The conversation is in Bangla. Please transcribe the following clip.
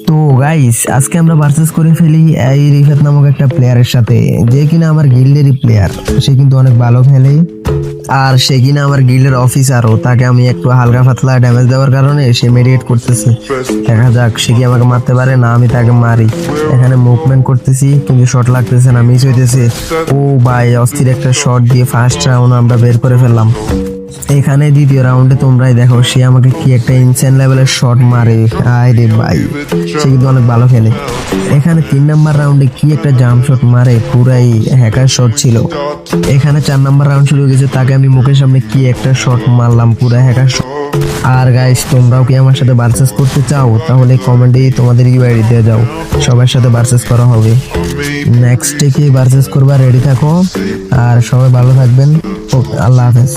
তো গাইস আজকে আমরা ভার্সেস করে ফেলি এই রিফাত নামক একটা প্লেয়ারের সাথে, যে কিনা আমার গিল্ডেরই প্লেয়ার। সে কিন্তু অনেক ভালো খেলে, আর সে কিনা আমার গিল্ডের অফিসারও। তাকে আমি একটু হালকা পাতলা ড্যামেজ দেওয়ার কারণে সে মেডিকেট করতেছে। দেখা যাক সে কি আমাকে মারতে পারে না আমি তাকে মারি। এখানে মুভমেন্ট করতেছি কিন্তু শট লাগতেছে না, মিস হইতেছে। ও ভাই, অস্থির একটা শট দিয়ে ফার্স্ট রাউন্ড আমরা বের করে ফেললাম। এখানে দ্বিতীয় রাউন্ডে তোমরাই দেখো সে আমাকে কি একটা ইনসেন লেভেলের শট মারে। আয় রে ভাই, সে কিন্তু অনেক ভালো খেলে। এখানে 3 নাম্বার রাউন্ডে কি একটা জাম্প শট মারে, পুরাই হ্যাকার শট ছিল। এখানে 4 নাম্বার রাউন্ড শুরু হয়ে গেছে, তাকে আমি মুখের সামনে কি একটা শট মারলাম, পুরা হ্যাকার শট। আর গাইস তোমরাও কি আমার সাথে ভার্সেস করতে চাও? তাহলে কমেন্টে তোমাদের ইউআইডি দিয়ে যাও, সবার সাথে ভার্সেস করা হবে। নেক্সটে কি ভার্সেস করবা, রেডি থাকো। আর সবাই ভালো থাকবেন। আল্লাহ হাফেজ।